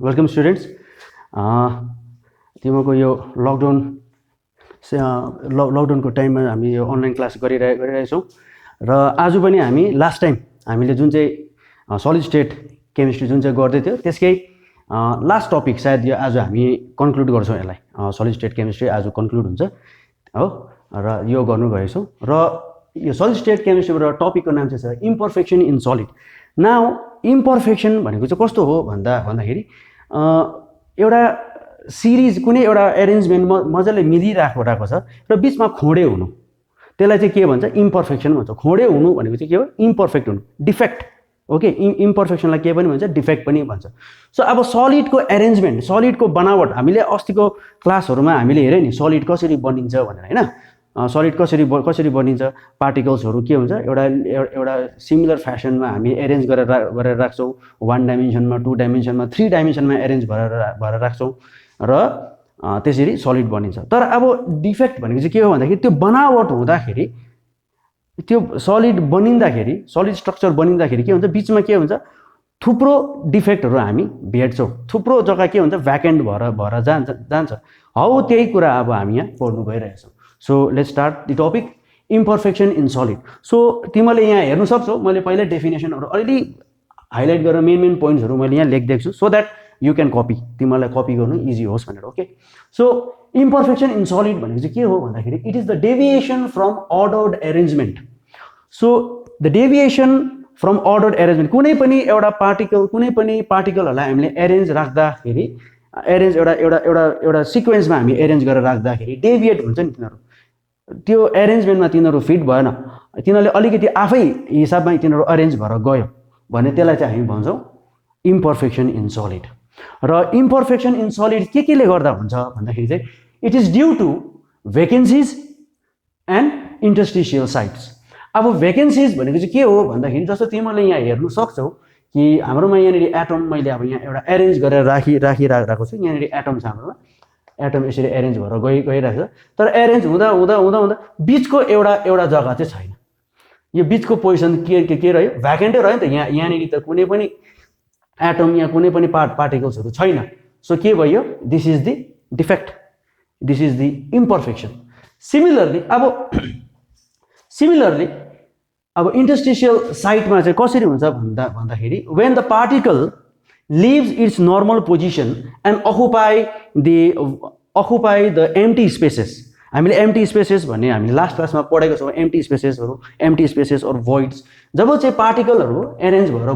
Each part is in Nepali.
Welcome students. तिमीको यो लकडाउनको टाइममा हामी यो अनलाइन क्लास गरिरहेछौँ र आज पनि हामी लास्ट टाइम हामीले जुन चाहिँ सलिड स्टेट केमिस्ट्री जुन चाहिँ गर्दै थियो त्यसकै लास्ट टपिक सायद यो आज हामी कन्क्लुड गर्छौँ। यसलाई सलिड स्टेट केमिस्ट्री आज कन्क्लुड हुन्छ हो र यो गर्नुभएको छौँ र यो सलिड स्टेट केमिस्ट्रीबाट टपिकको नाम चाहिँ छ इम्पर्फेक्सन इन सलिड। नाउ इम्पर्फेक्सन भनेको चाहिँ कस्तो हो भन्दाखेरि एउटा सिरिज कुनै एउटा एरेन्जमेन्ट मजाले मिलिरहेको छ र बिचमा खोडे हुनु, त्यसलाई चाहिँ के भन्छ? इम्पर्फेक्सन भन्छ। खोडे हुनु भनेको चाहिँ के हो? इम्पर्फेक्ट हुनु, डिफेक्ट। ओके, इम्पर्फेक्सनलाई के पनि भन्छ? डिफेक्ट पनि भन्छ। सो अब सलिडको एरेन्जमेन्ट, सलिडको बनावट हामीले अस्तिको क्लासहरूमा हामीले हेऱ्यौँ नि, सलिड कसरी बनिन्छ भनेर, होइन? सलिड कसरी बनिन्छ, पार्टिकल्सहरू के हुन्छ, एउटा सिमिलर फ्यासनमा हामी एरेन्ज गरेर राख्छौँ। 1 डाइमेन्सनमा, 2 डाइमेन्सनमा, 3 डाइमेन्सनमा एरेन्ज भएर राख्छौँ र त्यसरी सलिड बनिन्छ। तर अब डिफेक्ट भनेको चाहिँ के हो भन्दाखेरि त्यो बनावट हुँदाखेरि, त्यो सलिड बनिँदाखेरि, सलिड स्ट्रक्चर बनिँदाखेरि के हुन्छ, बिचमा के हुन्छ, थुप्रो डिफेक्टहरू हामी भेट्छौँ। थुप्रो जग्गा के हुन्छ, भ्याकेन्ट भएर जान्छ। हौ त्यही कुरा अब हामी यहाँ पढ्नु गइरहेछौँ। So let's start the topic imperfection in solid. So तिमीले यहाँ हेर्नु सक्छौ, मैले पहिल्यै डेफिनेसनहरू अलरेडी हाइलाइट गरेर मेन पोइन्ट्सहरू मैले यहाँ लेखिदिएको छु so that you can copy, तिमीलाई कपी गर्नु इजी होस् भनेर। Okay, so imperfection in solid भनेको चाहिँ के हो भन्दाखेरि it is the deviation from ordered arrangement. So the deviation from ordered arrangement, कुनै पनि पार्टिकलहरूलाई हामीले एरेन्ज राख्दाखेरि, एरेन्ज एउटा सिक्वेन्समा हामी एरेन्ज गरेर राख्दाखेरि डेभिएट हुन्छ नि तिनीहरू, त्यो एरेन्जमेन्टमा तिनीहरू फिट भएन, तिनीहरूले अलिकति आफै हिसाबमा तिनीहरू अरेन्ज भएर गयो भने त्यसलाई चाहिँ हामी भन्छौँ इम्पर्फेक्सन इन सलिड। र इम्पर्फेक्सन इन सलिड के केले गर्दा हुन्छ भन्दाखेरि चाहिँ it is due to vacancies and interstitial sites. अब भेकेन्सिज भनेको चाहिँ के हो भन्दाखेरि जस्तो तिमीले यहाँ हेर्नु सक्छौ कि हाम्रोमा यहाँनिर एटम, मैले अब यहाँ एउटा एरेन्ज गरेर राखिरहेको छु। यहाँनिर एटम छ हाम्रोमा, एटम यसरी एरेन्ज भएर गइरहेको छ। तर एरेन्ज हुँदा बिचको एउटा जग्गा चाहिँ छैन। यो बिचको पोजिसन के रह्यो? भ्याकेन्टै रह्यो नि त। यहाँनिर त कुनै पनि एटम या कुनै पनि पार्टिकल्सहरू छैन। सो के भयो? This is the defect, this is the imperfection. Similarly अब इन्टरस्टिसियल साइटमा चाहिँ कसरी हुन्छ भन्दाखेरि when the particle leaves its normal position and occupy the empty spaces. हामीले एम्प्टी स्पेसेस भन्ने हामीले लास्ट क्लासमा पढेको छौँ। एम्प्टी स्पेसेस अर भोइड्स, जब चाहिँ पार्टिकलहरू एरेन्ज भएर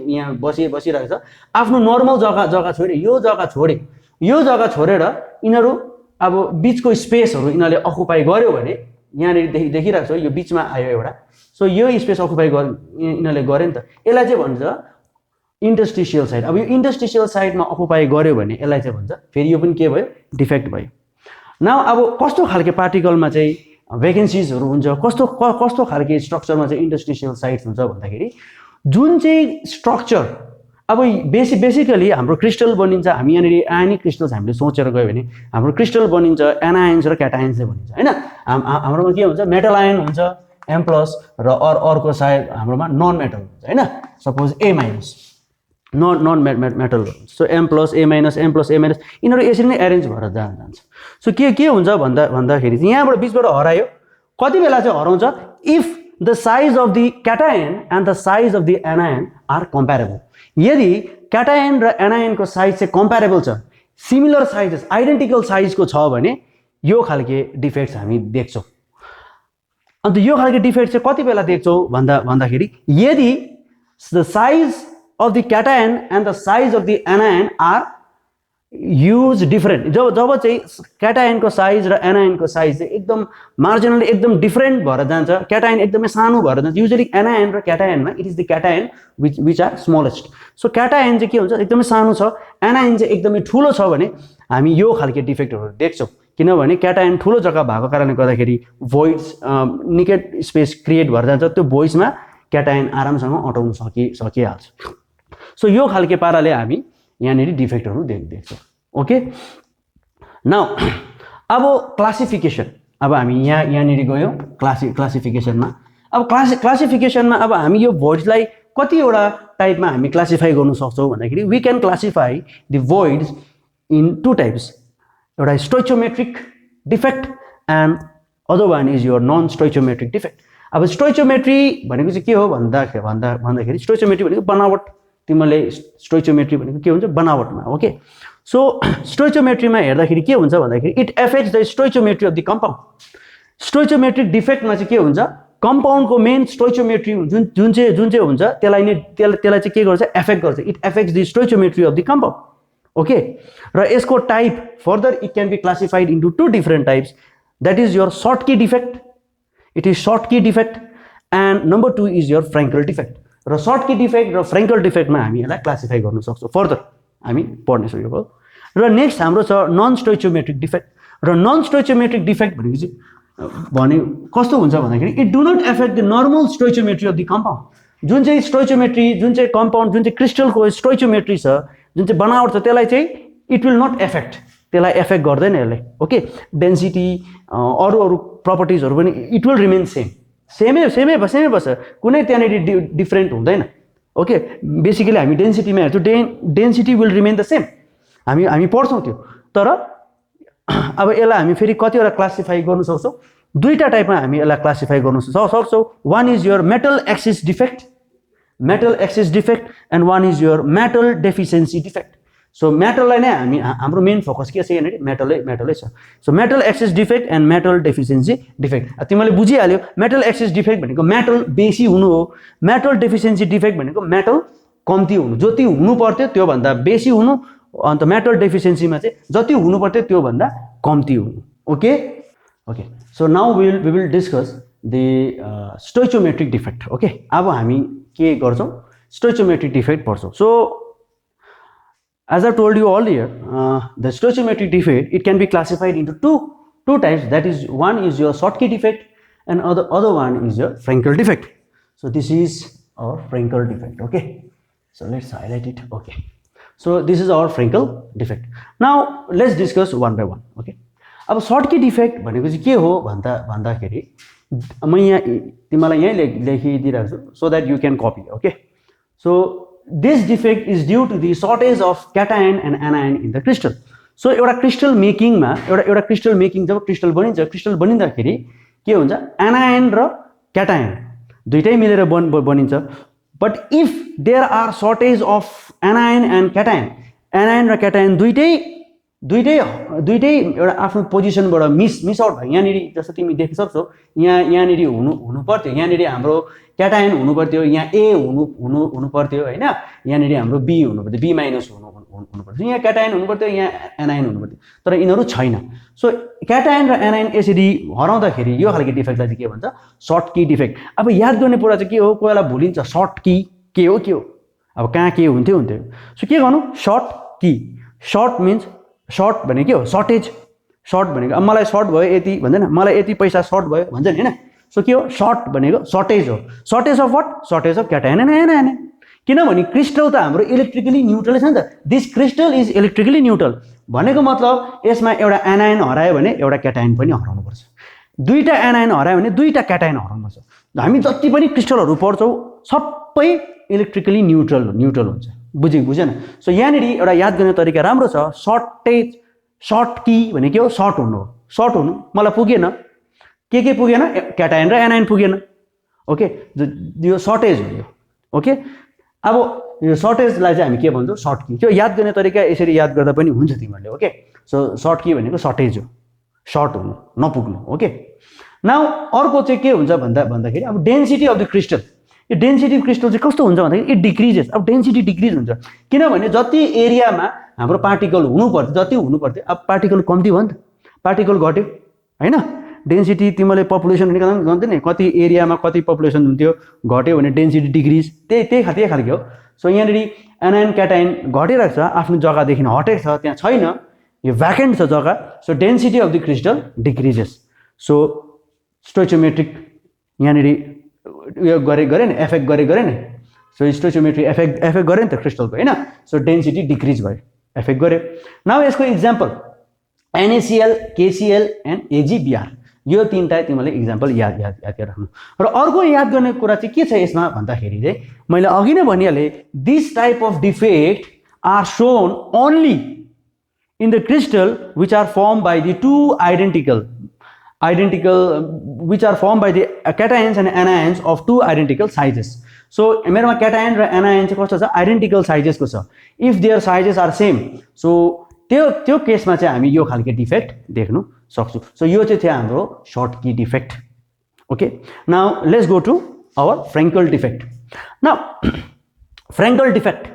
यहाँ बसिरहेको छ, आफ्नो नर्मल जग्गा छोडे यो जग्गा छोडेर यिनीहरू अब बिचको स्पेसहरू यिनीहरूले अकुपाई गर्यो भने यहाँनिर देखिरहेको छ, यो बिचमा आयो एउटा। सो यो स्पेस अकुपाई यिनीहरूले गर्यो नि त, यसलाई चाहिँ भन्छ इन्टरस्टिसियल साइड। अब यो इन्टरस्टिसियल साइडमा अकुपाई गर्यो भने यसलाई चाहिँ भन्छ, फेरि यो पनि के भयो? डिफेक्ट भयो। नाउ अब कस्तो खालके पार्टिकलमा चाहिँ भेकेन्सिजहरू हुन्छ, कस्तो खालके स्ट्रक्चरमा चाहिँ इन्टरस्टिसियल साइट्स हुन्छ भन्दाखेरि जुन चाहिँ स्ट्रक्चर अब बेसिकली हाम्रो क्रिस्टल बनिन्छ। हामी यहाँनिर आयनिक क्रिस्टल्स हामीले सोचेर गयो भने हाम्रो क्रिस्टल बनिन्छ एनायन्स र क्याटायन्सले बनिन्छ, होइन? हाम्रोमा के हुन्छ? मेटल आयन हुन्छ M+ र अर्को सायद हाम्रोमा नन मेटल हुन्छ, होइन? Suppose A-, non metal. So M+, A-, M+, A-, यिनीहरू यसरी नै एरेन्ज भएर जान्छ। सो के हुन्छ भन्दाखेरि यहाँबाट बिचबाट हरायो। कति बेला चाहिँ हराउँछ? If the size of the cation and the size of the anion are comparable. यदि क्याटायन र एनायनको साइज चाहिँ कम्पेरेबल छ, सिमिलर साइजेस, आइडेन्टिकल साइजको छ भने यो खालके डिफेक्ट्स हामी देख्छौँ। अन्त यो खालके डिफेक्ट चाहिँ कति बेला देख्छौँ भन्दाखेरि यदि the size of the cation and the size of the anion are huge different, जब चाहिँ क्याटायनको साइज र एनायनको साइज चाहिँ एकदम मार्जिनली एकदम डिफरेन्ट भएर जान्छ, क्याटायन एकदमै सानो भएर जान्छ। युजुअली एनायन र क्याटायनमा it is the cation which are smallest. So cation चाहिँ के हुन्छ? एकदमै सानो छ, एनायन चाहिँ एकदमै ठुलो छ भने हामी यो खालके डिफेक्टहरू देख्छौँ। किनभने क्याटायन ठुलो जग्गा भएको कारणले गर्दाखेरि भोइड्स निकै स्पेस क्रिएट भएर जान्छ, त्यो भोइड्समा क्याटायन आरामसँग अटाउन सकिहाल्छ। सो यो खालके पाराले हामी यहाँनिर डिफेक्टहरू देख्छौँ। ओके, नाउ अब क्लासिफिकेसन। अब हामी यहाँनिर गयौँ क्लासिफिकेसनमा। अब क्लासिफिकेसनमा अब हामी यो भोइड्सलाई कतिवटा टाइपमा हामी क्लासिफाई गर्न सक्छौँ भन्दाखेरि we can classify the voids in 2 types एउटा stoichiometric defect and other one is your non stoichiometric defect अब स्टोइचोमेट्री भनेको चाहिँ के हो भन्दाखेरि स्टोइचोमेट्री भनेको बनावट तिमीले स्टोइचोमेट्री भनेको के हुन्छ बनावटमा ओके सो स्टोइचोमेट्रीमा हेर्दाखेरि के हुन्छ भन्दाखेरि it affects the stoichiometry of the compound stoichiometric डिफेक्टमा चाहिँ के हुन्छ कम्पाउन्डको मेन स्टोइचोमेट्री जुन चाहिँ हुन्छ त्यसलाई चाहिँ के गर्छ एफेक्ट गर्छ it affects the stoichiometry of the compound okay र यसको type further it can be classified into 2 different types that is your Schottky defect it is Schottky defect and number 2 is your Frenkel defect र सर्टकी डिफेक्ट र फ्रेङ्कल डिफेक्टमा हामी यसलाई क्लासिफाई गर्न सक्छौँ फर्दर हामी पढ्नेछौँ यो र नेक्स्ट हाम्रो छ नन स्टोइचोमेट्रिक डिफेक्ट र नन स्टोइचोमेट्रिक डिफेक्ट भनेको चाहिँ कस्तो हुन्छ भन्दाखेरि it do not affect the normal stoichiometry of the compound जुन चाहिँ स्टोइचोमेट्री जुन चाहिँ कम्पाउन्ड जुन चाहिँ क्रिस्टलको स्टोइचोमेट्री छ जुन चाहिँ बनावट छ त्यसलाई चाहिँ इट विल नट एफेक्ट त्यसलाई एफेक्ट गर्दैन यसले ओके डेन्सिटी अरू प्रपर्टिजहरू पनि इट विल रिमेन सेमै बस्छ कुनै त्यहाँनिर डिफ्रेन्ट हुँदैन ओके बेसिकली हामी डेन्सिटीमा हेर्छौँ density will remain the same हामी पढ्छौँ त्यो तर अब यसलाई हामी फेरि कतिवटा क्लासिफाई गर्न सक्छौँ 2टा टाइपमा हामी यसलाई क्लासिफाई गर्न सक्छौँ one is your metal excess defect and one is your metal deficiency defect so मेटललाई नै हाम्रो मेन फोकस के छ यहाँनिर मेटलै छ so metal excess defect and metal deficiency defect तिमीले बुझिहाल्यो मेटल एक्सिस डिफेक्ट भनेको मेटल बेसी हुनु हो मेटल डेफिसियन्सी डिफेक्ट भनेको मेटल कम्ती हुनु जति हुनु पर्थ्यो त्योभन्दा बेसी हुनु अन्त मेटल डेफिसियन्सीमा चाहिँ जति हुनु पर्थ्यो त्योभन्दा कम्ती हुनु okay so now we will discuss the stoichiometric defect okay अब हामी के गर्छौँ स्टोइचोमेट्रिक डिफेक्ट पढ्छौँ so as I told you earlier the stoichiometric defect it can be classified into two types that is one is your Schottky defect and other one is your Frenkel defect so this is our Frenkel defect okay so let's highlight it okay so this is our Frenkel defect now let's discuss one by one okay अब Schottky defect भनेको चाहिँ के हो भन्दाखेरि म यहाँ तिमीलाई यही लेखिदिरहेको छु so that you can copy okay so this defect is due to the shortage of cation and anion in the crystal so एउटा क्रिस्टल मेकिङमा एउटा क्रिस्टल मेकिङ जब क्रिस्टल बनिँदाखेरि के हुन्छ एनायन र क्याटायन दुईटै मिलेर बनिन्छ but if there are shortage of anion and cation anion र क्याटायन दुईटै एउटा आफ्नो पोजिसनबाट मिस आउट भयो यहाँनिर जस्तो तिमी देख्न सक्छौ यहाँनिर हुनु पर्थ्यो यहाँनिर हाम्रो क्याटायन हुनु पर्थ्यो यहाँ ए हुनु पर्थ्यो हैन यहाँनिर हाम्रो बी हुनु पर्थ्यो बी माइनस हुनु पर्थ्यो यहाँ क्याटायन हुनु पर्थ्यो यहाँ एनायन हुनु पर्थ्यो तर यिनीहरू छैन सो क्याटायन र एनायन यसरी हराउँदाखेरि यो खालको डिफेक्टलाई चाहिँ के भन्छ सर्टकी डिफेक्ट अब याद गर्ने कुरा चाहिँ के हो कोही बेला भुलिन्छ सर्टकी के हो अब कहाँ के हुन्थ्यो सो के गर्नु सर्टकी सर्ट मिन्स सर्ट भनेको के हो सर्टेज सर्ट भनेको अब मलाई सर्ट भयो यति भन्दैन मलाई यति पैसा सर्ट भयो भन्छ नि हैन सो के हो सर्ट भनेको सर्टेज हो shortage of what shortage of cation and anion किनभने क्रिस्टल त हाम्रो इलेक्ट्रिकली न्युट्रल छ नि त this crystal is electrically neutral भनेको मतलब यसमा एउटा एनायन हरायो भने एउटा क्याटायन पनि हराउनुपर्छ दुईटा एनायन हरायो भने दुईटा क्याटायन हराउनुपर्छ हामी जति पनि क्रिस्टलहरू पढ्छौँ सबै इलेक्ट्रिकली न्युट्रल हुन्छ बुझेन सो यहाँनिर एउटा याद गर्ने तरिका राम्रो छ सर्टकी भने के हो सर्ट हुनु मलाई पुगेन के पुगेन क्याटायन र एनायन पुगेन ओके यो सर्टेज हो यो ओके अब यो सर्टेजलाई चाहिँ हामी के भन्छौँ सर्टकी त्यो याद गर्ने तरिका यसरी याद गर्दा पनि हुन्छ तिमीहरूले ओके सो सर्टकी भनेको सर्टेज हो सर्ट हुनु नपुग्नु ओके नाउ अर्को चाहिँ के हुन्छ भन्दाखेरि अब डेन्सिटी अफ द क्रिस्टल यो डेन्सिटी क्रिस्टल चाहिँ कस्तो हुन्छ भन्दाखेरि इट डिक्रिजेस अब डेन्सिटी डिक्रिज हुन्छ किनभने जति एरियामा हाम्रो पार्टिकल हुनु पर्थ्यो अब पार्टिकल कम्ती भयो नि त पार्टिकल घट्यो हैन डेन्सिटी तिमीले पपुलेसन निकाल्नु गन्थ्यो नि कति एरियामा कति पपुलेसन हुन्थ्यो घट्यो भने डेन्सिटी डिक्रिज त्यही खालको हो सो यहाँनिर एनायन क्याटायन घटिरहेको छ आफ्नो जग्गादेखि हटेको छ त्यहाँ छैन यो भ्याकेन्ट छ जग्गा so density of the crystal decreases so stoichiometric यहाँनिर उयो गरे नि एफेक्ट गरे नि सो स्टोइचोमेट्री एफेक्ट गरे नि त क्रिस्टलको हैन सो डेन्सिटी डिक्रिज भयो एफेक्ट गरे नाउ यसको example NaCl, KCl and AgBr यो तीनटा तिमीले इक्जाम्पल याद राख्नु। र अर्को याद गर्ने कुरा चाहिँ के छ यसमा भन्दाखेरि चाहिँ मैले अघि नै भनिहालेँ, this type of defect are shown only in the crystal which are formed by the two identical which are formed by the cations and anions of two identical sizes. So मेरोमा cation र anion चाहिँ कस्तो छ, आइडेन्टिकल साइजेसको छ। If their sizes are same, so त्यो केसमा चाहिँ हामी यो खालको डिफेक्ट देख्नु सक्छौँ। सो यो चाहिँ थियो हाम्रो Schottky defect. Okay, now let's go to our Frenkel defect. Now Frenkel defect,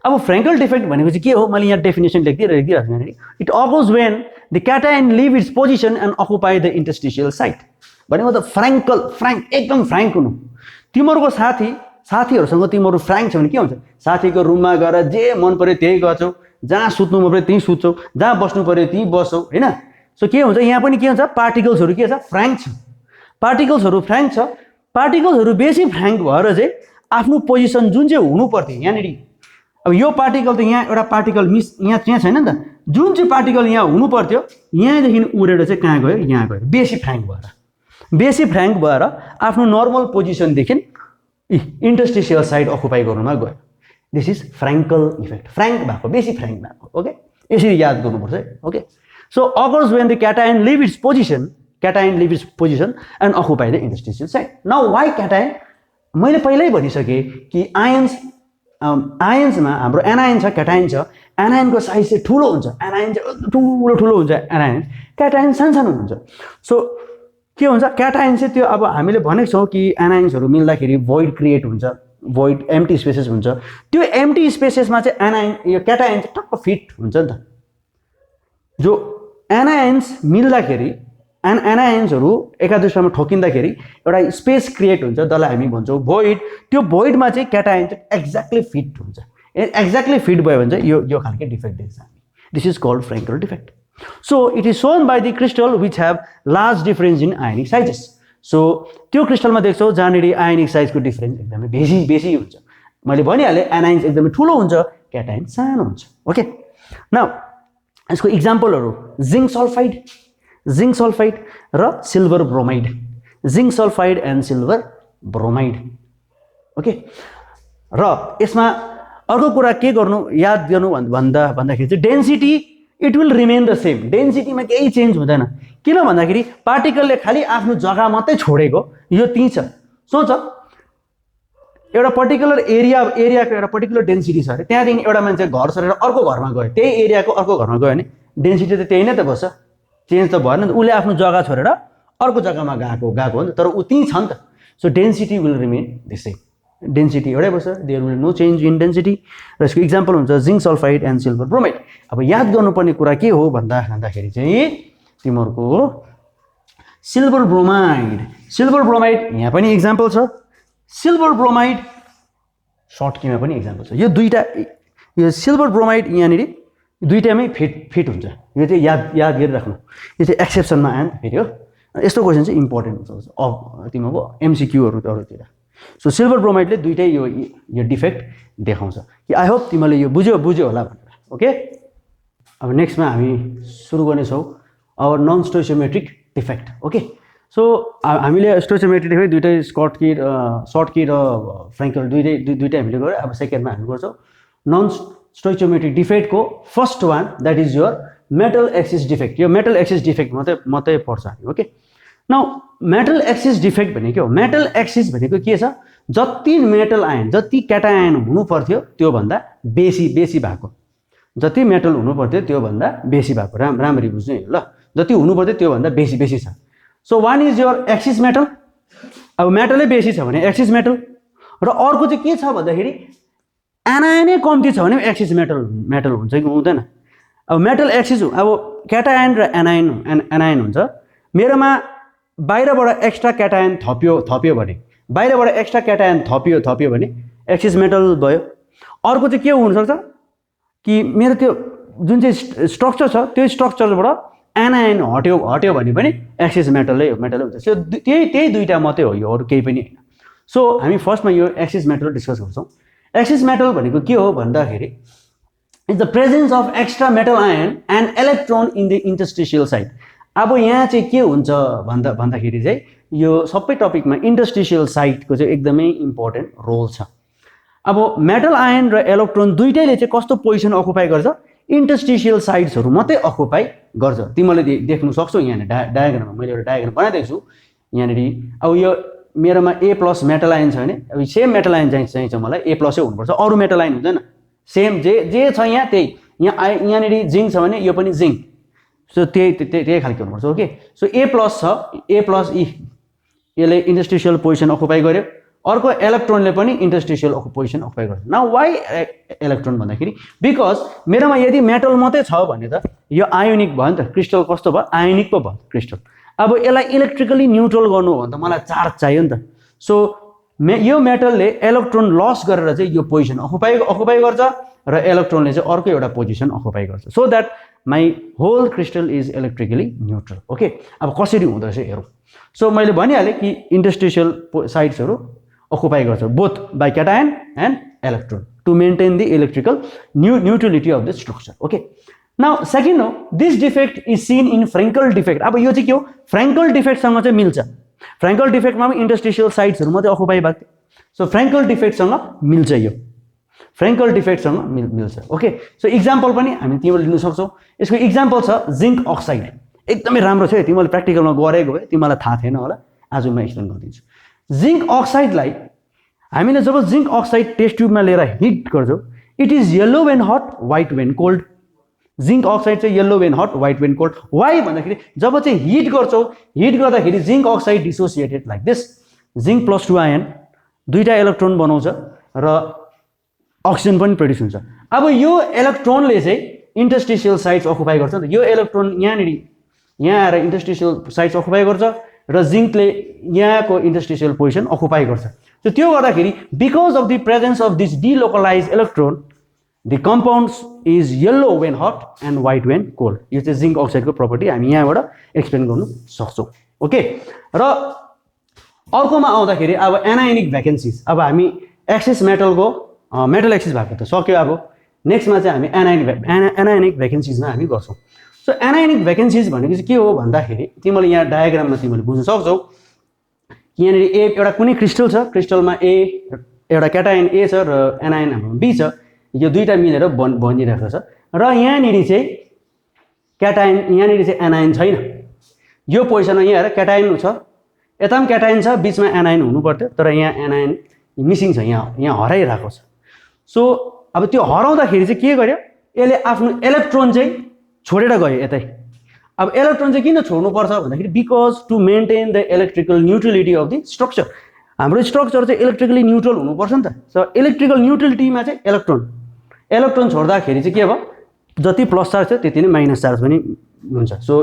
अब फ्रेङ्कल डिफेक्ट भनेको चाहिँ के हो, मैले यहाँ डेफिनेसन लेखिदिइरहेको छु। It occurs when the cation leave its position and occupy the interstitial site. भनेको त फ्रेङ्क एकदम फ्रेङ्क हुनु। तिमीहरूको साथीहरूसँग तिमीहरू फ्रेङ्क छ भने के हुन्छ, साथीको रुममा गएर जे मन पऱ्यो त्यही गर्छौ, जहाँ सुत्नु मन पऱ्यो त्यहीँ सुत्छौ, जहाँ बस्नु पऱ्यो त्यहीँ बस्छौ, होइन। सो के हुन्छ, यहाँ पनि के हुन्छ, पार्टिकल्सहरू के छ, फ्रेङ्क छ। पार्टिकल्सहरू फ्रेङ्क छ, पार्टिकल्सहरू बेसी फ्रेङ्क भएर चाहिँ आफ्नो पोजिसन जुन चाहिँ हुनु पर्थ्यो यहाँनिर, अब यो पार्टिकल त यहाँ एउटा पार्टिकल यहाँ छैन नि त, जुन चाहिँ पार्टिकल यहाँ हुनु पर्थ्यो यहाँदेखि उडेर चाहिँ कहाँ गयो, यहाँ गयो, बेसी फ्रेङ्क भएर आफ्नो नर्मल पोजिसनदेखि इन्टरस्टिशियल साइड अकुपाई गर्नुमा गयो। This is Frenkel effect, frank भएको, बेसी फ्रेङ्क भएको। ओके, यसरी याद गर्नुपर्छ है। Okay, so occurs when the cation leave its position and occupy the interstitial site. Now why cation, मैले पहिल्यै भनिसकेँ कि आयन्समा हाम्रो एनायन छ, क्याटायन छ। एनायनको साइज चाहिँ ठुलो हुन्छ, एनायन चाहिँ ठुलो हुन्छ एनायन, क्याटायन सानो हुन्छ। सो के हुन्छ, क्याटायन चाहिँ त्यो अब हामीले भनेको छौँ कि एनायन्सहरू मिल्दाखेरि भोइड क्रिएट हुन्छ, भोइड एम्प्टी स्पेसेस हुन्छ। त्यो एम्प्टी स्पेसेसमा चाहिँ यो क्याटायन चाहिँ टक्क फिट हुन्छ नि त। जो एनायन्स मिल्दाखेरि एनायन्सहरू एकादुस्रामा ठोकिँदाखेरि एउटा स्पेस क्रिएट हुन्छ, जसलाई हामी भन्छौँ भोइड। त्यो भोइडमा चाहिँ क्याटायन चाहिँ एक्ज्याक्टली फिट हुन्छ। एक्ज्याक्टली फिट भयो भने चाहिँ यो खालको डिफेक्ट देख्छ हामी। This is called Frenkel defect. So it is shown by the crystal which have large difference in ionic sizes. So त्यो क्रिस्टलमा देख्छौँ जहाँनिर आयोनिक साइजको डिफरेन्स एकदमै बेसी हुन्छ। मैले भनिहालेँ एनायन्स एकदमै ठुलो हुन्छ, क्याटायन सानो हुन्छ। ओके, नाउ यसको इक्जाम्पलहरू जिङ्क सल्फाइड र silver bromide, zinc sulphide and silver bromide. Okay, र यसमा अर्को कुरा के याद गर्नु भन्दाखेरि चाहिँ density it will remain the same. डेन्सिटीमा केही चेन्ज हुँदैन। किन भन्दाखेरि पार्टिकलले खालि आफ्नो जग्गा मात्रै छोडेको, यो त्यहीँ छ। सोच, एउटा पर्टिकुलर एरियाको एउटा पर्टिकुलर डेन्सिटी छ अरे, त्यहाँदेखि एउटा मान्छे घर छोडेर अर्को घरमा गयो, त्यही एरियाको अर्को घरमा गयो भने डेन्सिटी त त्यही नै त बस्छ, चेन्ज त भएन नि त। उसले आफ्नो जग्गा छोडेर अर्को जग्गामा गएको हो नि त, तर ऊ त्यहीँ छ नि त। So density will remain the same, density एउटै बस्छ, there will no change in density. र यसको इक्जाम्पल हुन्छ zinc sulphide and silver bromide. अब याद गर्नुपर्ने कुरा के हो भन्दाखेरि चाहिँ तिमीहरूको सिल्भर ब्रोमाइड यहाँ पनि इक्जाम्पल छ, सिल्भर ब्रोमाइड सर्ट कीमा पनि इक्जाम्पल छ। यो दुईटा, यो सिल्भर ब्रोमाइड यहाँनिर दुईटामै फिट हुन्छ। यो चाहिँ याद गरिराख्नु, यो चाहिँ एक्सेप्सनमा आयो नि फेरि हो। यस्तो क्वेसन चाहिँ इम्पोर्टेन्ट हुन्छ तिमीहरूको MCQहरूतिर। सो सिल्भर ब्रोमाइडले दुईटै यो डिफेक्ट देखाउँछ कि आई होप तिमीले यो बुझ्यो होला भनेर। ओके, अब नेक्स्टमा हामी सुरु गर्नेछौँ our non stoichiometric defect. Okay, so हामीले स्टोइचियोमेट्रिक डिफेक्ट दुईटै सर्ट की र फ्रेङ्कल दुईटै हामीले गऱ्यो। अब सेकेन्डमा हामी गर्छौँ नन स्टोइचियोमेट्रिक डिफेक्टको first one, that is your metal excess defect. यो मेटल एक्सिस डिफेक्ट मात्रै पर्छ हामी। Okay, now metal excess defect भनेको के हो? मेटल एक्सिस भनेको के छ, जति मेटल आयन, जति क्याटायन हुनु पर्थ्यो त्योभन्दा बेसी भएको, जति मेटल हुनु पर्थ्यो त्योभन्दा बेसी भएको। राम्ररी बुझ्नु है ल, जति हुनु पर्थ्यो त्योभन्दा बेसी छ। So one is your axis metal. अब मेटलै बेसी छ भने एक्सिस मेटल, र अर्को चाहिँ के छ भन्दाखेरि एनायनै कम्ती छ भने एक्सिस मेटल हुन्छ कि हुँदैन। अब मेटल एक्सिस, अब क्याटायन र एनायन हुन्छ। मेरोमा बाहिरबाट एक्स्ट्रा क्याटायन थप्यो भने, बाहिरबाट एक्स्ट्रा क्याटायन थप्यो भने एक्सिस मेटल भयो। अर्को चाहिँ के हुनसक्छ कि मेरो त्यो जुन चाहिँ स्ट्रक्चर छ त्यो स्ट्रक्चरबाट एनायन हट्यो भने पनि एक्सिस मेटलै हुन्छ। सो त्यही दुईटा मात्रै हो, यो अरू केही पनि होइन। सो हामी फर्स्टमा यो एक्सिस मेटल डिस्कस गर्छौँ। एक्सिस मेटल भनेको के हो भन्दाखेरि is the presence of extra metal ion and electron in the interstitial site. अब यहाँ चाहिँ के हुन्छ भन्दाखेरि चाहिँ यो सबै टपिकमा इन्टरस्टिशियल साइटको चाहिँ एकदमै इम्पोर्टेन्ट रोल छ। अब मेटल आयन र इलेक्ट्रोन दुईटैले चाहिँ कस्तो पोजिसन अकुपाई गर्छ, इन्टरस्टिशियल साइट्सहरू मात्रै अकुपाई गर्छ। तिमीले देख्नु सक्छौ यहाँ डायग्राममा, मैले एउटा डायग्राम बनाइदिएको छु यहाँनिर। अब यो मेरोमा ए प्लस मेटल आयन छ भने अब सेम मेटल आयन चाहिन्छ मलाई, ए प्लसै हुनुपर्छ, अरू मेटल आयन हुँदैन। सेम जे छ यहाँ त्यही, यहाँनिर जिङ्क छ भने यो पनि जिङ्क, सो त्यही खालको हुनुपर्छ। ओके, सो ए प्लस छ, ए प्लस ई, यसले इन्टरस्टिशियल पोजिसन अकुपाई गर्यो। अर्को इलेक्ट्रोनले पनि इन्टरस्टिशियल पोजिसन अकुपाई गर्छ। नाउ वाइ इलेक्ट्रोन भन्दाखेरि बिकज मेरोमा यदि मेटल मात्रै छ भने त यो आयोनिक भयो नि त, क्रिस्टल कस्तो भयो, आयोनिक पो भयो क्रिस्टल। अब यसलाई इलेक्ट्रिकली न्युट्रल गर्नु हो भने त मलाई चार्ज चाहियो नि त। सो यो मेटलले इलेक्ट्रोन लस गरेर चाहिँ यो पोजिसन अकुपाई गर्छ र इलेक्ट्रोनले चाहिँ अर्को एउटा पोजिसन अकुपाई गर्छ, so that my whole crystal is electrically neutral. Okay, अब कसरी हुँदो रहेछ हेरौँ। सो मैले भनिहालेँ कि इन्टरस्टिशियल साइट्सहरू अकुपाई गर्छ both by cation and electron to maintain the electrical neutrality of the structure. Okay, now second हो, this defect is seen in Frenkel defect. अब यो चाहिँ के हो, फ्रेङ्कल डिफेक्टसँग चाहिँ मिल्छ। फ्रेङ्कल डिफेक्टमा पनि इन्टरस्टिशियल साइट्सहरू मात्रै अकुपाई भएको थियो, सो फ्रेङ्कल डिफेक्टसँग मिल्छ, यो फ्रेङ्कल डिफेक्टसँग मिल्छ। ओके, सो इक्जाम्पल पनि हामी तिमीले लिन सक्छौ। यसको इक्जाम्पल छ जिङ्क अक्साइड, एकदमै राम्रो छ। तिमीले प्र्याक्टिकलमा गरेको भए तिमीलाई थाहा थिएन होला, आज म एक्सप्लेन गरिदिन्छु। जिङ्क अक्साइडलाई हामीले जब जिङ्क अक्साइड टेस्ट ट्युबमा लिएर हिट गर्छौँ, it is yellow when hot, white when cold. Zinc oxide चाहिँ yellow when hot, white when cold. Why भन्दाखेरि जब चाहिँ हिट गर्छौँ, हिट गर्दाखेरि zinc oxide dissociated like this, zinc plus 2 ion, दुईटा इलेक्ट्रोन बनाउँछ र अक्सिजन पनि प्रड्युस हुन्छ। अब यो इलेक्ट्रोनले चाहिँ इन्टरस्टिशियल साइट्स अकुपाई गर्छ नि त। यो इलेक्ट्रोन यहाँनिर यहाँ आएर इन्टरस्टिशियल साइट्स अकुपाई गर्छ र जिङ्कले यहाँको इन्टरस्टिशियल पोजिसन अकुपाई गर्छ। सो त्यो गर्दाखेरि because of the presence of this delocalize electron the compounds is yellow when hot and white when cold. यो चाहिँ जिङ्क अक्साइडको प्रपर्टी हामी यहाँबाट एक्सप्लेन गर्नु सक्छौँ। ओके, र अर्कोमा आउँदाखेरि अब एनायोनिक भ्याकेन्सिज। अब हामी एक्सिस मेटलको मेटल एक्सिस भएको त सक्यो। अब नेक्स्टमा चाहिँ हामी एनायोनिक भ्याकेन्सिजमा हामी गर्छौँ। सो एनायोनिक भ्याकेन्सिज भनेको चाहिँ के हो भन्दाखेरि तिमीले यहाँ डायग्राममा तिमीले बुझ्न सक्छौ कि यहाँनिर एउटा कुनै क्रिस्टल छ, क्रिस्टलमा एउटा क्याटायन ए छ र एनायन हाम्रो बी छ, यो दुईटा मिलेर बनिरहेको छ। र यहाँनिर चाहिँ क्याटायन, यहाँनिर चाहिँ एनायन छैन, यो पोजिसनमा यहाँ हेर क्याटायन छ, यता पनि क्याटायन छ, बिचमा एनायन हुनु पर्थ्यो, तर यहाँ एनायन मिसिङ छ, यहाँ हराइरहेको छ। सो अब त्यो हराउँदाखेरि चाहिँ के गर्यो, यसले आफ्नो इलेक्ट्रोन चाहिँ छोडेर गयो यतै। अब इलेक्ट्रोन चाहिँ किन छोड्नुपर्छ भन्दाखेरि because to maintain the electrical neutrality of the structure. हाम्रो स्ट्रक्चर चाहिँ इलेक्ट्रिकली न्युट्रल हुनुपर्छ नि त। सो इलेक्ट्रिकल न्युट्रलिटीमा चाहिँ इलेक्ट्रोन छोड्दाखेरि चाहिँ के भयो, जति प्लस चार्ज छ त्यति नै माइनस चार्ज पनि हुन्छ, सो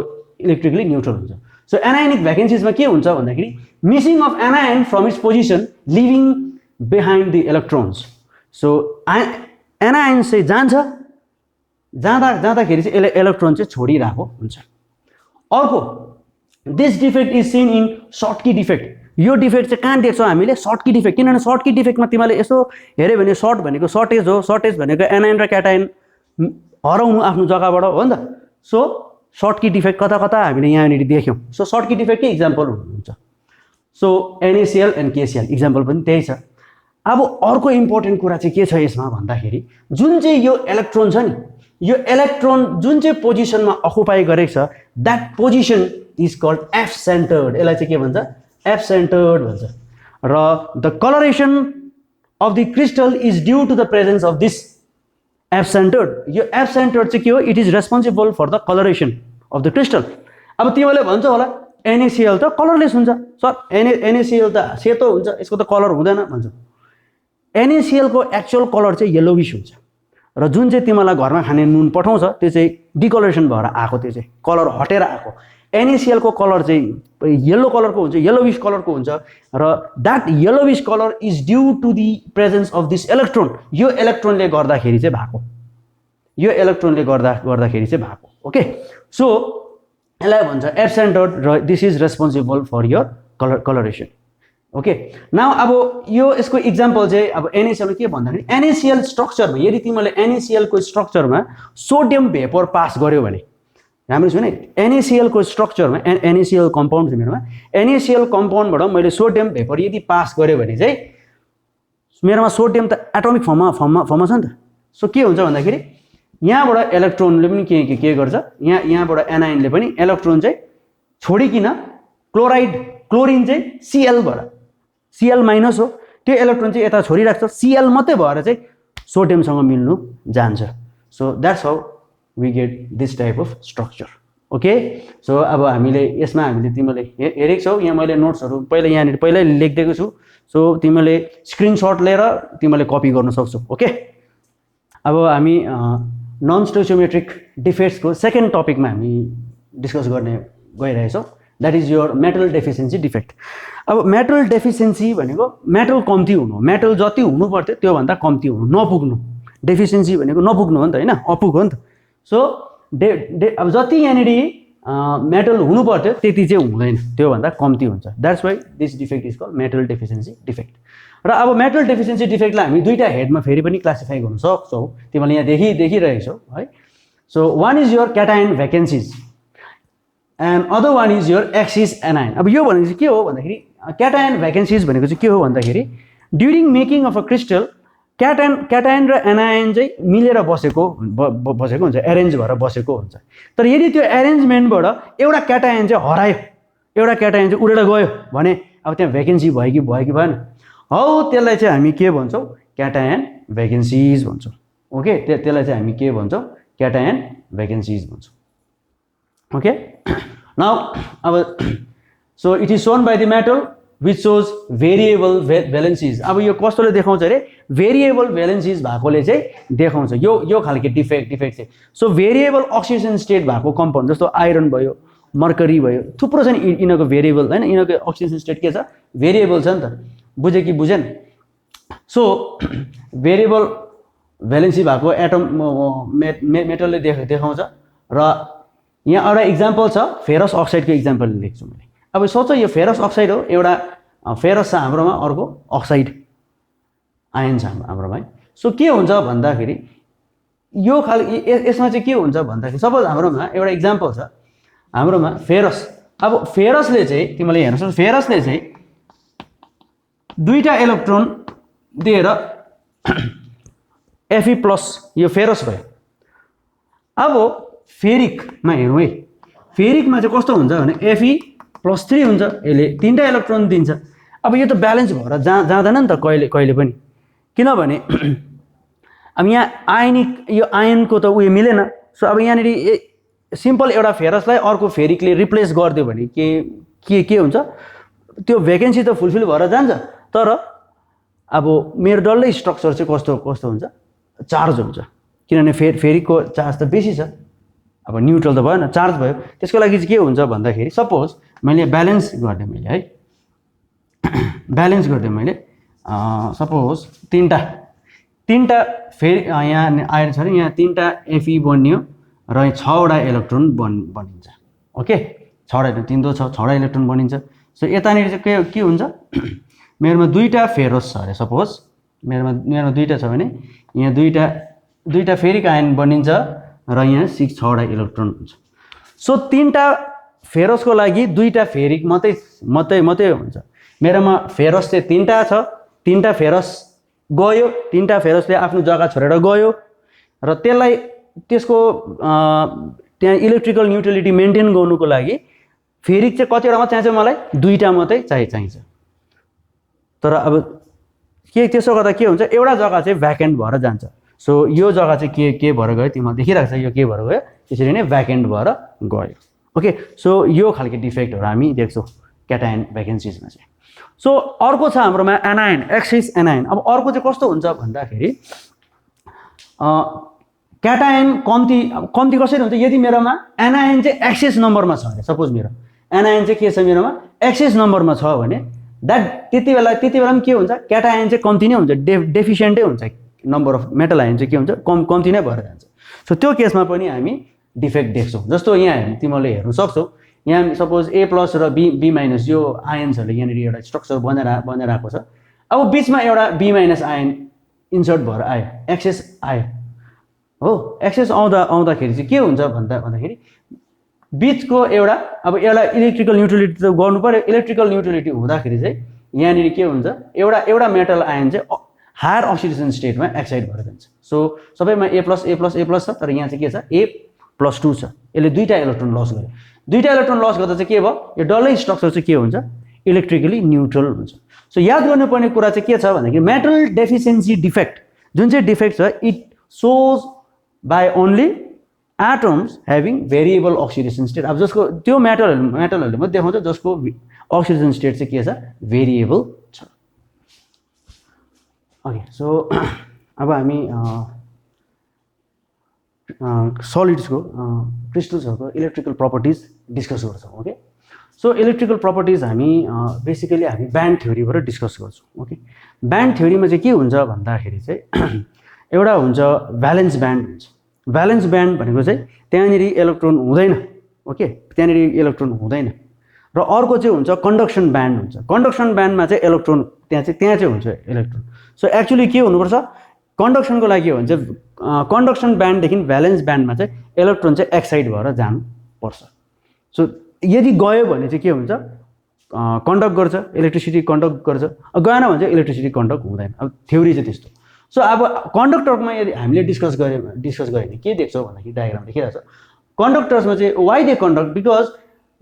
इलेक्ट्रिकली न्युट्रल हुन्छ। सो एनायोनिक भ्याकेन्सिजमा के हुन्छ भन्दाखेरि missing of anion from its position, leaving behind the electrons. So anion चाहिँ जाँदाखेरि चाहिँ यसले इलेक्ट्रोन चाहिँ छोडिरहेको हुन्छ। अर्को, this defect is seen in Schottky defect. यो डिफेक्ट चाहिँ कहाँ देख्छौँ हामीले, सर्टकी डिफेक्ट। किनभने सर्टकी डिफेक्टमा तिमीले यसो हेऱ्यो भने सर्ट भनेको सर्टेज हो, सर्टेज भनेको एनायन र क्याटायन हराउनु आफ्नो जग्गाबाट हो नि त। सो सर्टकी डिफेक्ट कता कता हामीले यहाँनिर देख्यौँ। सो सर्टकी डिफेक्टकै इक्जाम्पल हुन्छ। So NaCl and KCl example पनि त्यही छ। अब अर्को इम्पोर्टेन्ट कुरा चाहिँ के छ यसमा भन्दाखेरि जुन चाहिँ यो इलेक्ट्रोन छ नि, यो इलेक्ट्रोन जुन चाहिँ पोजिसनमा अकुपाई गरेको छ, that position is called F centred. यसलाई चाहिँ के भन्छ, एफ सेन्टर्ड भन्छ। र the coloration of the crystal is due to the presence of this F centred. यो एफ सेन्टर्ड चाहिँ के हो, it is responsible for the coloration of the crystal. अब तिमीले भन्छ होला NaCl त कलरलेस हुन्छ सर, NaCl त सेतो हुन्छ, यसको त कलर हुँदैन भन्छ। NaCl को एक्चुअल कलर चाहिँ येलोविश हुन्छ र जुन चाहिँ तिमीलाई घरमा खाने नुन पठाउँछ त्यो चाहिँ डिकलरेसन भएर आएको, त्यो चाहिँ कलर हटेर आएको। NaCl को कलर चाहिँ येलो कलरको हुन्छ, येलोविश कलरको हुन्छ र that yellowish colour is due to the presence of this electron. यो इलेक्ट्रोनले गर्दाखेरि चाहिँ भएको, यो इलेक्ट्रोनले गर्दाखेरि चाहिँ भएको। ओके, सो यसलाई भन्छ एफ सेन्टर्ड र this is responsible for your coloration. Okay, now अब यो यसको इक्जाम्पल चाहिँ अब NaCl के भन्दाखेरि NaCl स्ट्रक्चरमा यदि तिमीले NaCl को स्ट्रक्चरमा सोडियम भेपर पास गर्यो भने राम्रो सुने NaCl को स्ट्रक्चरमा NaCl कम्पाउन्ड छ मेरोमा NaCl कम्पाउन्डबाट मैले सोडियम भेपर यदि पास गरेँ भने चाहिँ मेरोमा सोडियम त एटोमिक फर्ममा छ नि त सो के हुन्छ भन्दाखेरि यहाँबाट इलेक्ट्रोनले पनि के गर्छ यहाँबाट एनाइनले पनि इलेक्ट्रोन चाहिँ छोडिकिन क्लोरिन चाहिँ Cl माइनस हो त्यो इलेक्ट्रोन चाहिँ यता छोडिराख्छ Cl मात्रै भएर चाहिँ सोडियमसँग मिल्नु जान्छ so that's how we get this type of structure okay so अब हामीले यसमा हामीले तिमीले हेरेको छौ यहाँ मैले नोट्सहरू पहिल्यै लेखिदिएको छु सो तिमीले स्क्रिनसट लिएर तिमीले कपी गर्न सक्छौ ओके अब हामी नन स्टोइचियोमेट्रिक डिफेक्ट्सको सेकेन्ड टपिकमा हामी डिस्कस गर्ने गइरहेछौँ that is your metal deficiency defect अब मेटल डेफिसिएन्सी भनेको मेटल कम्ती हुनु मेटल जति हुनु पर्थ्यो त्योभन्दा कम्ती हुनु नपुग्नु डेफिसिएन्सी भनेको नपुग्नु हो नि त होइन अपुग हो नि त सो अब जति यहाँनिर मेटल हुनु पर्थ्यो त्यति चाहिँ हुँदैन त्योभन्दा कम्ती हुन्छ that's why this defect is called metal deficiency defect र अब मेटल डेफिसिएन्सी डिफेक्टलाई हामी दुईटा हेडमा फेरि पनि क्लासिफाई गर्न सक्छौँ तिमीले यहाँ देखिरहेछौ है so one is your cation vacancies and other one is your excess anion अब यो भनेको चाहिँ के हो भन्दाखेरि क्याटायन भ्याकेन्सिज भनेको चाहिँ के हो भन्दाखेरि during making of a crystal cation र एनायन चाहिँ मिलेर बसेको हुन्छ एरेन्ज भएर बसेको हुन्छ तर यदि त्यो एरेन्जमेन्टबाट एउटा क्याटायन चाहिँ हरायो एउटा क्याटायन चाहिँ उडेर गयो भने अब त्यहाँ भ्याकेन्सी भयो कि भएन हौ त्यसलाई चाहिँ हामी के भन्छौँ क्याटायन भ्याकेन्सिज भन्छौँ ओके त्यसलाई चाहिँ हामी के भन्छौँ क्याटायन भ्याकेन्सिज भन्छौँ ओके नाउ अब so it is shown by the metal which shows variable valencies अब यो कस्तोले देखाउँछ अरे भेरिएबल भ्यालेन्सिज भएकोले चाहिँ देखाउँछ यो खालको डिफेक्ट चाहिँ सो भेरिएबल अक्सिडेसन स्टेट भएको कम्पाउन्ड जस्तो आइरन भयो मर्करी भयो थुप्रो छ नि यिनीहरूको भेरिएबल होइन यिनीहरूको अक्सिडेसन स्टेट के छ भेरिएबल छ नि त बुझ्यो कि बुझेन सो भेरिएबल भ्यालेन्सी भएको एटम मेटलले देखाउँछ र यहाँ एउटा इक्जाम्पल छ फेरस अक्साइडको इक्जाम्पल लेख्छु मैले अब सोच यो फेरस अक्साइड हो एउटा फेरस छ हाम्रोमा अर्को अक्साइड आयन छ हाम्रोमा है सो के हुन्छ भन्दाखेरि यो यसमा चाहिँ के हुन्छ भन्दाखेरि सपोज हाम्रोमा एउटा इक्जाम्पल छ हाम्रोमा फेरस अब फेरसले चाहिँ तिमीले हेर्नुहोस् फेरसले चाहिँ दुईटा इलेक्ट्रोन दिएर Fe+ यो फेरस भयो अब फेरिकमा हेरौँ है फेरिकमा चाहिँ कस्तो हुन्छ भने Fe+3 हुन्छ यसले तीनटा इलेक्ट्रोन दिन्छ अब यो त ब्यालेन्स भएर जाँदैन नि त कहिले पनि किनभने अब यहाँ आयनिक यो आयनको त उयो मिलेन सो अब यहाँनिर सिम्पल एउटा फेरसलाई अर्को फेरिकले रिप्लेस गरिदियो भने के हुन्छ त्यो भ्याकेन्सी त फुलफिल भएर जान्छ तर अब मेरो डल्लै स्ट्रक्चर चाहिँ कस्तो हुन्छ चार्ज हुन्छ किनभने फेरिकको चार्ज त बेसी छ अब न्युट्रल त भएन चार्ज भयो त्यसको लागि चाहिँ के हुन्छ भन्दाखेरि सपोज मैले ब्यालेन्स गरिदिएँ मैले है ब्यालेन्स गरिदिएँ मैले सपोज तीनटा फेरि यहाँ आएर छ अरे यहाँ तीनटा Fe बनियो र 6वटा इलेक्ट्रोन बनिन्छ ओके 6वटा इलेक्ट्रोन 3 2 6 इलेक्ट्रोन बनिन्छ सो यतानिर चाहिँ के हुन्छ मेरोमा दुईटा फेरस छ अरे सपोज मेरोमा दुईटा छ भने यहाँ दुईटा फेरिक आयन बनिन्छ र यहाँ 6वटा इलेक्ट्रोन हुन्छ सो तीनटा फेरसको लागि दुईटा फेरिक मात्रै हुन्छ मेरोमा फेरस चाहिँ तीनटा फेरस गयो तीनटा फेरसले आफ्नो जग्गा छोडेर गयो र त्यसको त्यहाँ इलेक्ट्रिकल न्युट्रलिटी मेन्टेन गर्नुको लागि फेरिक चाहिँ कतिवटा मात्रै चाहिन्छ मलाई दुईटा मात्रै चाहिन्छ तर अब त्यसो गर्दा के हुन्छ एउटा जग्गा चाहिँ भ्याकेन्ट भएर जान्छ सो यो जग्गा चाहिँ के भएर गयो तिमीले देखिरहेको छ यो के भएर गयो त्यसरी नै भ्याकेन्ट भएर गयो ओके सो यो खालको डिफेक्टहरू हामी देख्छौँ क्याटायन भ्याकेन्सिजमा चाहिँ सो अर्को छ हाम्रोमा एनायन एक्सिस एनायन अब अर्को चाहिँ कस्तो हुन्छ भन्दाखेरि क्याटायन कम्ती कसरी हुन्छ यदि मेरोमा एनायन चाहिँ एक्सिस नम्बरमा छ अरे सपोज मेरो एनायन चाहिँ के छ मेरोमा एक्सिस नम्बरमा छ भने त्यति बेला पनि के हुन्छ क्याटायन चाहिँ कम्ती नै हुन्छ डेफिसियन्टै हुन्छ नम्बर अफ मेटल आयन चाहिँ के हुन्छ कम्ती नै भएर जान्छ सो त्यो केसमा पनि हामी डिफेक्ट देख्छौँ जस्तो यहाँ तिमीले हेर्न सक्छौ यहाँ सपोज A+ र B- यो आयन्सहरूले यहाँनिर एउटा स्ट्रक्चर बनाइरहेको छ अब बिचमा एउटा B- आयन इन्सर्ट भएर आयो एक्सेस आयो हो एक्सेस आउँदाखेरि चाहिँ के हुन्छ भन्दाखेरि बिचको एउटा अब एउटा इलेक्ट्रिकल न्युट्रलिटी त गर्नु पर्यो इलेक्ट्रिकल न्युट्रलिटी हुँदाखेरि चाहिँ यहाँनिर के हुन्छ एउटा मेटल आयन चाहिँ हायर अक्सिडेसन स्टेटमा एक्साइट भएर जान्छ सो सबैमा A+ छ तर यहाँ चाहिँ के छ A+2 छ यसले दुईटा इलेक्ट्रोन लस गर्यो दुईटा इलेक्ट्रोन लस गर्दा चाहिँ के भयो यो डल्लै स्ट्रक्चर चाहिँ के हुन्छ इलेक्ट्रिकली न्युट्रल हुन्छ सो याद गर्नुपर्ने कुरा चाहिँ के छ भन्दाखेरि मेटल डेफिसिएन्सी डिफेक्ट जुन चाहिँ डिफेक्ट छ it shows by only atoms having variable oxidation state अब जसको त्यो मेटलहरूले मात्रै देखाउँछ जसको अक्सिडेसन स्टेट चाहिँ के छ भेरिएबल छ ओके सो अब हामी सलिड्सको क्रिस्टल्सहरूको इलेक्ट्रिकल प्रपर्टिज डिस्कस गर्छौँ ओके सो इलेक्ट्रिकल प्रपर्टिज हामी बेसिकली हामी ब्यान्ड थ्योरीबाट डिस्कस गर्छौँ ओके ब्यान्ड थ्योरीमा चाहिँ के हुन्छ भन्दाखेरि चाहिँ एउटा हुन्छ भ्यालेन्स ब्यान्ड हुन्छ भ्यालेन्स ब्यान्ड भनेको चाहिँ त्यहाँनिर इलेक्ट्रोन हुँदैन ओके त्यहाँनिर इलेक्ट्रोन हुँदैन र अर्को चाहिँ हुन्छ कन्डक्सन ब्यान्ड हुन्छ कन्डक्सन ब्यान्डमा चाहिँ इलेक्ट्रोन त्यहाँ चाहिँ हुन्छ इलेक्ट्रोन सो एक्चुअली के हुनुपर्छ कन्डक्सनको लागि हो भने चाहिँ कन्डक्सन ब्यान्डदेखि भ्यालेन्स ब्यान्डमा चाहिँ इलेक्ट्रोन चाहिँ एक्साइट भएर जानुपर्छ सो यदि गयो भने चाहिँ के हुन्छ कन्डक्ट गर्छ इलेक्ट्रिसिटी कन्डक्ट गर्छ गएन भने चाहिँ इलेक्ट्रिसिटी कन्डक्ट हुँदैन अब थ्योरी चाहिँ त्यस्तो सो अब कन्डक्टरमा यदि हामीले डिस्कस गऱ्यो भने के देख्छौँ भन्दाखेरि डायग्राम देखिरहेको छ कन्डक्टर्समा चाहिँ why they conduct because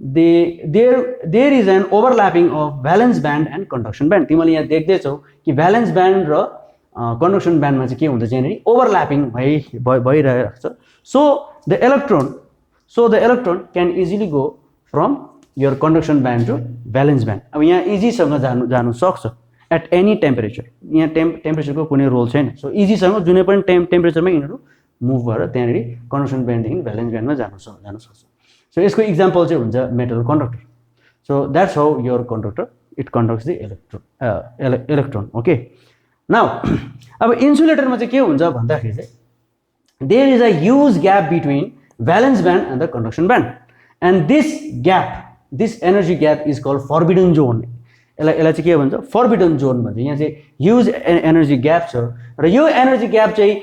there is an overlapping of valence band and conduction band तिमीले यहाँ देख्दैछौ कि भ्यालेन्स ब्यान्ड र कन्डक्सन ब्यान्डमा चाहिँ के हुँदैछ यहाँनिर ओभरल्यापिङ भइरहेको छ so the electron can easily go from your conduction band to valence band अब यहाँ इजीसँग जानु सक्छ एट एनी टेम्परेचर यहाँ टेम्परेचरको कुनै रोल छैन सो इजीसँग जुनै पनि टेम्परेचरमा यिनीहरू मुभ भएर त्यहाँनिर कन्डक्सन ब्यान्डदेखि भ्यालेन्स ब्यान्डमा जानु सक्छ सो यसको इक्जाम्पल चाहिँ हुन्छ metal conductor so that's how your conductor it conducts the electron okay now अब इन्सुलेटरमा चाहिँ के हुन्छ भन्दाखेरि चाहिँ there is a huge gap between valence band and the conduction band and this energy gap is called forbidden zone यसलाई चाहिँ के भन्छ फर्बिडन जोन भन्छ यहाँ चाहिँ ह्युज एनर्जी ग्याप छ र यो एनर्जी ग्याप चाहिँ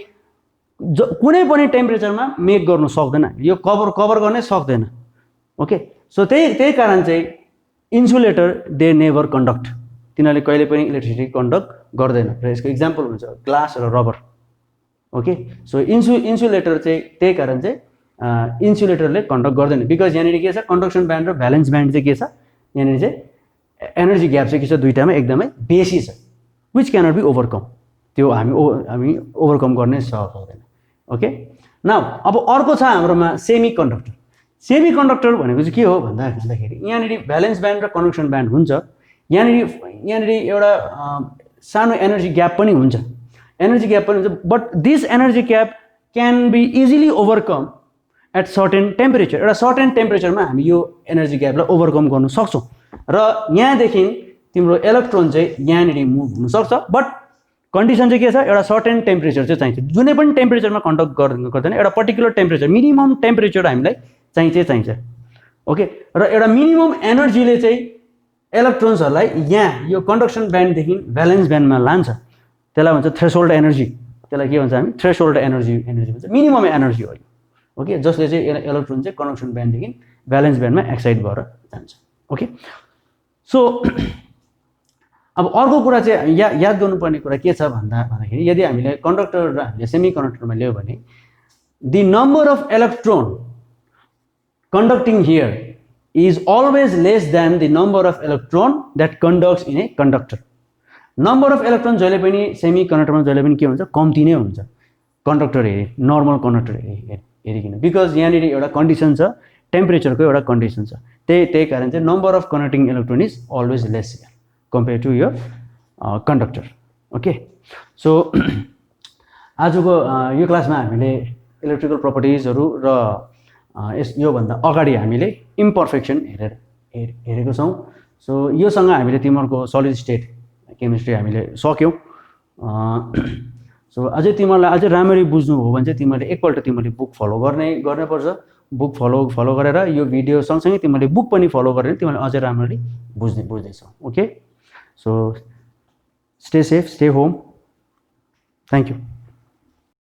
कुनै पनि टेम्परेचरमा मेक गर्नु सक्दैन यो कभर गर्नै सक्दैन ओके सो त्यही कारण चाहिँ इन्सुलेटर दे नेभर कन्डक्ट तिनीहरूले कहिले पनि इलेक्ट्रिसिटी कन्डक्ट गर्दैन र यसको इक्जाम्पल हुन्छ ग्लास र रबर ओके सो इन्सुलेटर चाहिँ त्यही कारण चाहिँ इन्सुलेटरले कन्डक्ट गर्दैन बिकज यहाँनिर के छ कन्डक्सन ब्यान्ड र भ्यालेन्स ब्यान्ड चाहिँ के छ यहाँनिर चाहिँ एनर्जी ग्याप चाहिँ के छ दुईटामा एकदमै बेसी छ विच क्यानट बी ओभरकम त्यो हामी ओभरकम गर्नै सक्दैन ओके नाउ अब अर्को छ हाम्रोमा सेमी कन्डक्टर भनेको चाहिँ के हो भन्दाखेरि यहाँनिर भ्यालेन्स ब्यान्ड र कन्डक्सन ब्यान्ड हुन्छ यहाँनिर एउटा सानो एनर्जी ग्याप पनि हुन्छ but this energy gap can be easily overcome at certain temperature एउटा सर्टेन टेम्परेचरमा हामी यो एनर्जी ग्यापलाई ओभरकम गर्नु सक्छौँ र यहाँदेखि तिम्रो इलेक्ट्रोन चाहिँ यहाँनिर मुभ हुनसक्छ बट कन्डिसन चाहिँ के छ एउटा सर्टेन टेम्परेचर चाहिँ चाहिन्छ जुनै पनि टेम्परेचरमा कन्डक्ट गर्दैन एउटा पर्टिकुलर टेम्परेचर मिनिमम टेम्परेचर हामीलाई चाहिन्छ ओके र एउटा मिनिमम एनर्जीले चाहिँ इलेक्ट्रोन्सहरूलाई यहाँ यो कन्डक्सन ब्यान्डदेखि भ्यालेन्स ब्यान्डमा लान्छ त्यसलाई भन्छ थ्रेसोल्ड एनर्जी त्यसलाई के भन्छ हामी थ्रेसोल्ड एनर्जी भन्छ मिनिमम एनर्जी हो ओके जसले चाहिँ इलेक्ट्रोन चाहिँ कन्डक्सन ब्यान्डदेखि भ्यालेन्स ब्यान्डमा एक्साइट भएर जान्छ ओके सो अब अर्को कुरा चाहिँ याद गर्नुपर्ने कुरा के छ भन्दाखेरि यदि हामीले कन्डक्टर र हामीले सेमी कन्डक्टरमा ल्यायो भने the number of electron conducting here is always less than the number of electron that conducts in a conductor. Number of electrons जहिले पनि सेमी कन्डक्टरमा जहिले पनि के हुन्छ कम्ती नै हुन्छ कन्डक्टर नर्मल कन्डक्टर हेरिकन बिकज यहाँनिर एउटा कन्डिसन छ टेम्परेचरको एउटा कन्डिसन छ त्यही कारण चाहिँ number of conducting electron is always less compare to यो कन्डक्टर ओके सो आजको यो क्लासमा हामीले इलेक्ट्रिकल प्रपर्टिजहरू र योभन्दा अगाडि हामीले इम्पर्फेक्सन हेरेको छौँ सो योसँग हामीले तिमीहरूको सलिड स्टेट केमिस्ट्री हामीले सक्यौँ सो अझै तिमीहरूलाई अझै राम्ररी बुझ्नु हो भने चाहिँ तिमीहरूले बुक फलो गर्नुपर्छ बुक फलो गरेर यो भिडियो सँगसँगै तिमीहरूले बुक पनि फलो गरेर तिमीहरूले अझै राम्ररी बुझ्दैछौ okay so stay safe stay home thank you